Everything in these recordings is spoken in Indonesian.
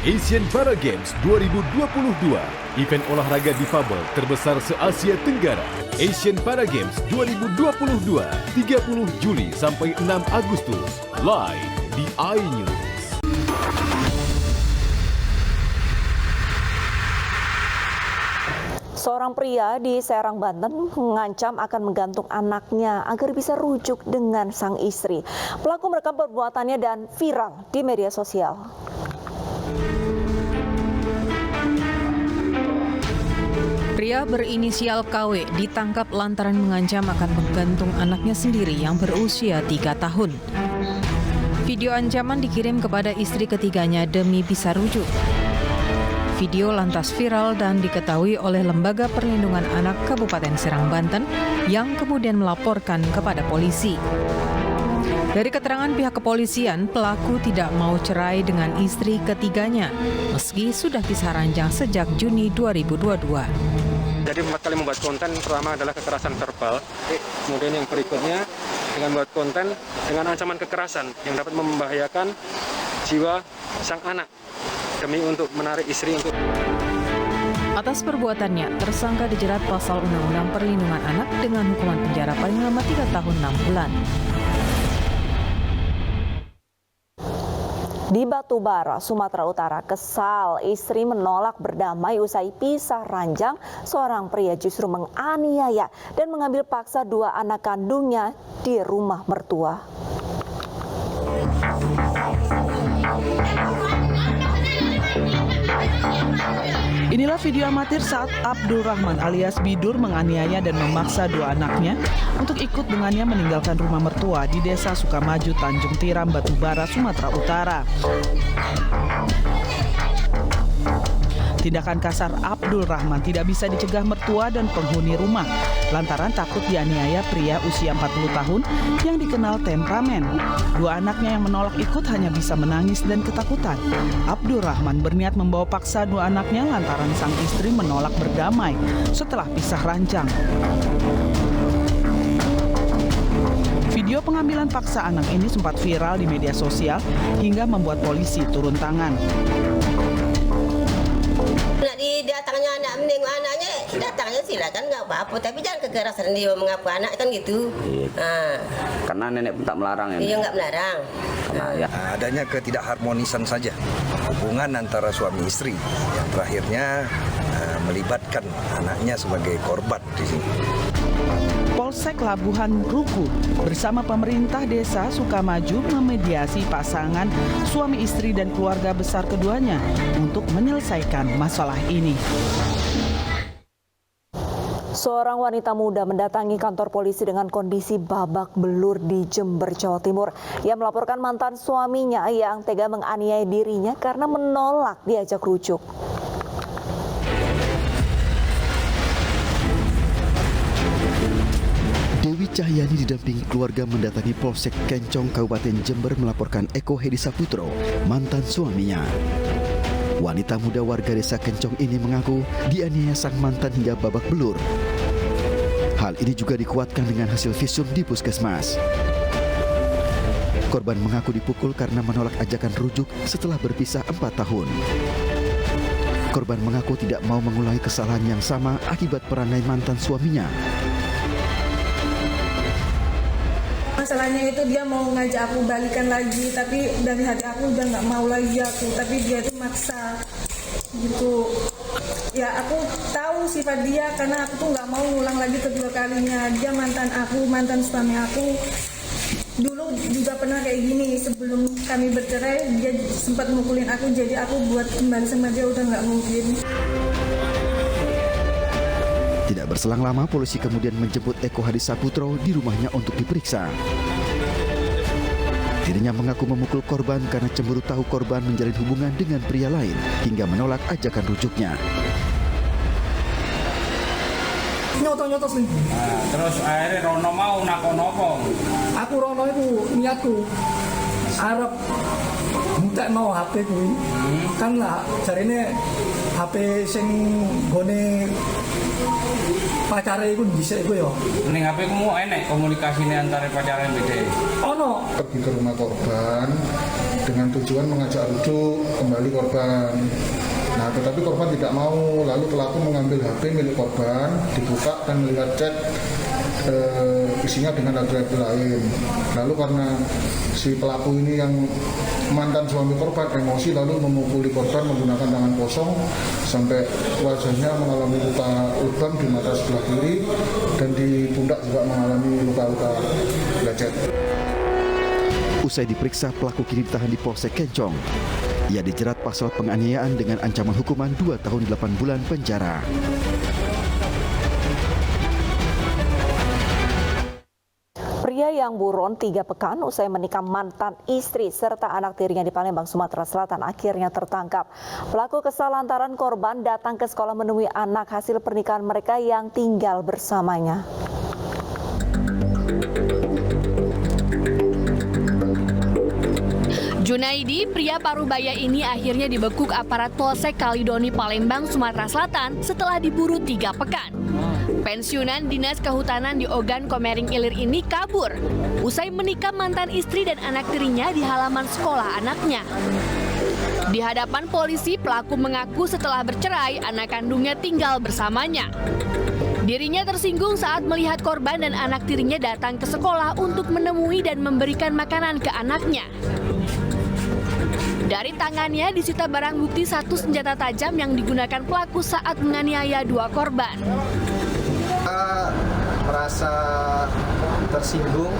Asian Para Games 2022, event olahraga difabel terbesar se-Asia Tenggara. Asian Para Games 2022, 30 Juli sampai 6 Agustus, live di iNews. Seorang pria di Serang, Banten mengancam akan menggantung anaknya agar bisa rujuk dengan sang istri. Pelaku merekam perbuatannya dan viral di media sosial. Pria berinisial KW ditangkap lantaran mengancam akan menggantung anaknya sendiri yang berusia 3 tahun. Video ancaman dikirim kepada istri ketiganya demi bisa rujuk. Video lantas viral dan diketahui oleh Lembaga Perlindungan Anak Kabupaten Serang, Banten yang kemudian melaporkan kepada polisi. Dari keterangan pihak kepolisian, pelaku tidak mau cerai dengan istri ketiganya, meski sudah pisah ranjang sejak Juni 2022. Jadi 4 kali membuat konten, pertama adalah kekerasan verbal, kemudian yang berikutnya dengan membuat konten dengan ancaman kekerasan yang dapat membahayakan jiwa sang anak demi untuk menarik istri untuk. Atas perbuatannya, tersangka dijerat pasal Undang-Undang Perlindungan Anak dengan hukuman penjara paling lama 3 tahun 6 bulan. Di Batubara, Sumatera Utara, kesal istri menolak berdamai usai pisah ranjang. Seorang pria justru menganiaya dan mengambil paksa 2 anak kandungnya di rumah mertua. Inilah video amatir saat Abdul Rahman alias Bidur menganiaya dan memaksa 2 anaknya untuk ikut dengannya meninggalkan rumah mertua di Desa Sukamaju, Tanjung Tiram, Batubara, Sumatera Utara. Tindakan kasar Abdul Rahman tidak bisa dicegah mertua dan penghuni rumah lantaran takut dianiaya pria usia 40 tahun yang dikenal temperamen. 2 anaknya yang menolak ikut hanya bisa menangis dan ketakutan. Abdul Rahman berniat membawa paksa 2 anaknya lantaran sang istri menolak berdamai setelah pisah ranjang. Video pengambilan paksa anak ini sempat viral di media sosial hingga membuat polisi turun tangan. Datangnya anak menengok anaknya, datangnya silakan nggak apa-apa, tapi jangan kekerasan dia mengaku anak kan gitu. Karena nenek pun tak melarang ya. Iya nggak melarang. Adanya ketidakharmonisan saja hubungan antara suami istri yang terakhirnya melibatkan anaknya sebagai korban di sini. Polsek Labuhan Ruku bersama pemerintah desa Sukamaju memediasi pasangan suami istri dan keluarga besar keduanya untuk menyelesaikan masalah ini. Seorang wanita muda mendatangi kantor polisi dengan kondisi babak belur di Jember, Jawa Timur. Ia melaporkan mantan suaminya yang tega menganiaya dirinya karena menolak diajak rujuk. Dewi Cahyani didampingi keluarga mendatangi Polsek Kencong, Kabupaten Jember melaporkan Eko Hedi Saputro, mantan suaminya. Wanita muda warga desa Kencong ini mengaku dianiaya sang mantan hingga babak belur. Hal ini juga dikuatkan dengan hasil visum di puskesmas. Korban mengaku dipukul karena menolak ajakan rujuk setelah berpisah 4 tahun. Korban mengaku tidak mau mengulangi kesalahan yang sama akibat perangai mantan suaminya. Masalahnya itu dia mau ngajak aku balikan lagi, tapi dari hati aku udah nggak mau lagi aku, tapi dia itu maksa gitu. Ya aku tahu sifat dia karena aku tuh nggak mau ngulang lagi kedua kalinya. Dia mantan aku, mantan suami aku. Dulu juga pernah kayak gini, sebelum kami bercerai dia sempat mukulin aku, jadi aku buat kembali sama dia udah nggak mungkin. Tidak berselang lama, polisi kemudian menjemput Eko Hedi Saputro di rumahnya untuk diperiksa. Dirinya mengaku memukul korban karena cemburu tahu korban menjalin hubungan dengan pria lain hingga menolak ajakan rujuknya. Nyotos nih. Terus akhirnya Rono mau nakon apa? Aku Rono itu niatku Arab minta no HP kuwi. Kan lah jarine HP sing gone pacare iku dhisik iku ya. Ning HP ku enek komunikasine antara pacare mbede. Ono pergi ke rumah korban dengan tujuan mengajak rujuk kembali korban. Nah, tetapi korban tidak mau, lalu pelaku mengambil HP milik korban, dibuka dan melihat chat isinya dengan laki-laki lain. Lalu karena si pelaku ini yang mantan suami korban emosi, lalu memukuli korban menggunakan tangan kosong sampai wajahnya mengalami luka lebam di mata sebelah kiri dan di pundak juga mengalami luka-luka lecet. Usai diperiksa, pelaku kini ditahan di Polsek Kencong. Ia dijerat pasal penganiayaan dengan ancaman hukuman 2 tahun 8 bulan penjara. Pria yang buron 3 pekan usai menikam mantan istri serta anak tirinya di Palembang, Sumatera Selatan akhirnya tertangkap. Pelaku kesal lantaran korban datang ke sekolah menemui anak hasil pernikahan mereka yang tinggal bersamanya. Junaidi, pria Parubaya ini akhirnya dibekuk aparat Polsek Kalidoni, Palembang, Sumatera Selatan setelah diburu 3 pekan. Pensiunan Dinas Kehutanan di Ogan Komering Ilir ini kabur usai menikam mantan istri dan anak tirinya di halaman sekolah anaknya. Di hadapan polisi, pelaku mengaku setelah bercerai, anak kandungnya tinggal bersamanya. Dirinya tersinggung saat melihat korban dan anak tirinya datang ke sekolah untuk menemui dan memberikan makanan ke anaknya. Dari tangannya disita barang bukti 1 senjata tajam yang digunakan pelaku saat menganiaya 2 korban. Merasa tersinggung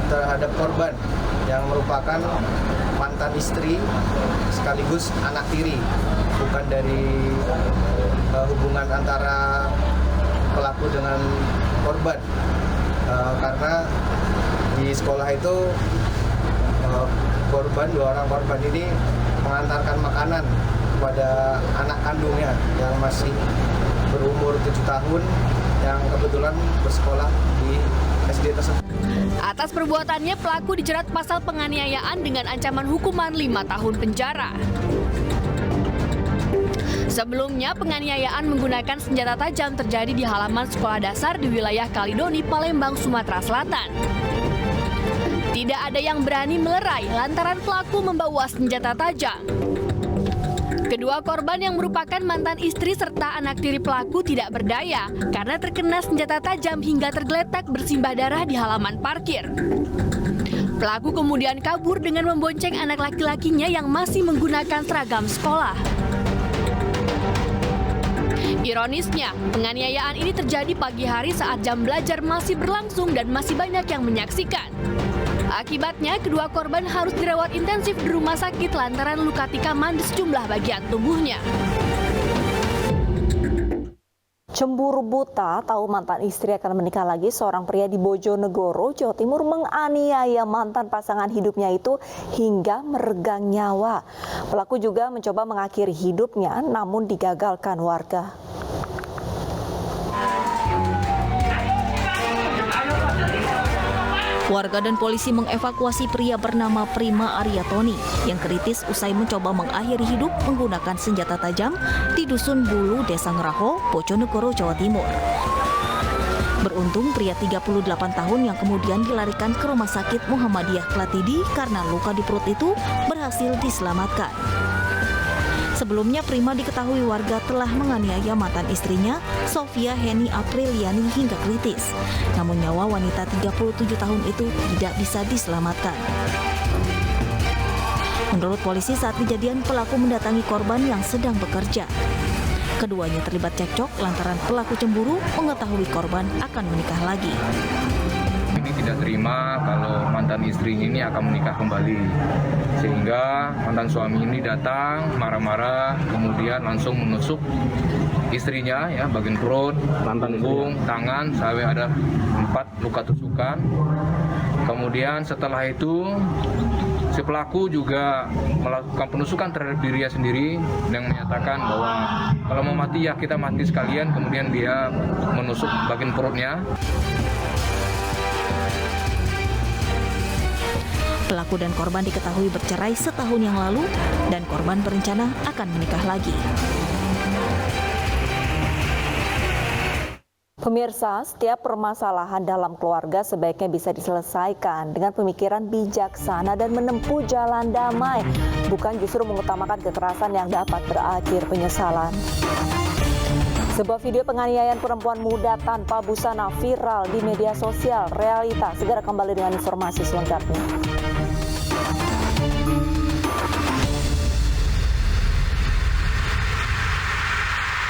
terhadap korban yang merupakan mantan istri sekaligus anak tiri, bukan dari hubungan antara pelaku dengan korban, karena di sekolah itu korban, 2 orang korban ini mengantarkan makanan kepada anak kandungnya yang masih berumur 7 tahun yang kebetulan bersekolah di SD tersebut. Atas perbuatannya, pelaku dijerat pasal penganiayaan dengan ancaman hukuman 5 tahun penjara. Sebelumnya, penganiayaan menggunakan senjata tajam terjadi di halaman sekolah dasar di wilayah Kalidoni, Palembang, Sumatera Selatan. Tidak ada yang berani melerai lantaran pelaku membawa senjata tajam. Kedua korban yang merupakan mantan istri serta anak tiri pelaku tidak berdaya karena terkena senjata tajam hingga tergeletak bersimbah darah di halaman parkir. Pelaku kemudian kabur dengan membonceng anak laki-lakinya yang masih menggunakan seragam sekolah. Ironisnya, penganiayaan ini terjadi pagi hari saat jam belajar masih berlangsung dan masih banyak yang menyaksikan. Akibatnya, kedua korban harus dirawat intensif di rumah sakit lantaran luka tikaman di sejumlah bagian tubuhnya. Cemburu buta tahu mantan istri akan menikah lagi, seorang pria di Bojonegoro, Jawa Timur menganiaya mantan pasangan hidupnya itu hingga meregang nyawa. Pelaku juga mencoba mengakhiri hidupnya namun digagalkan warga. Warga dan polisi mengevakuasi pria bernama Prima Aryatoni yang kritis usai mencoba mengakhiri hidup menggunakan senjata tajam di Dusun Bulu, Desa Ngeraho, Bojonegoro, Jawa Timur. Beruntung pria 38 tahun yang kemudian dilarikan ke Rumah Sakit Muhammadiyah Klatidi karena luka di perut itu berhasil diselamatkan. Sebelumnya, Prima diketahui warga telah menganiaya mantan istrinya, Sofia Heni Apriliani, hingga kritis. Namun nyawa wanita 37 tahun itu tidak bisa diselamatkan. Menurut polisi, saat kejadian pelaku mendatangi korban yang sedang bekerja. Keduanya terlibat cekcok lantaran pelaku cemburu mengetahui korban akan menikah lagi. Ini tidak terima kalau mantan istrinya ini akan menikah kembali, sehingga mantan suami ini datang marah-marah, kemudian langsung menusuk istrinya, ya, bagian perut, punggung, tangan, sampai ada 4 luka tusukan. Kemudian setelah itu si pelaku juga melakukan penusukan terhadap dirinya sendiri yang menyatakan bahwa kalau mau mati ya kita mati sekalian. Kemudian dia menusuk bagian perutnya. Pelaku dan korban diketahui bercerai setahun yang lalu dan korban berencana akan menikah lagi. Pemirsa, setiap permasalahan dalam keluarga sebaiknya bisa diselesaikan dengan pemikiran bijaksana dan menempuh jalan damai, bukan justru mengutamakan kekerasan yang dapat berakhir penyesalan. Sebuah video penganiayaan perempuan muda tanpa busana viral di media sosial. Realita, segera kembali dengan informasi selengkapnya.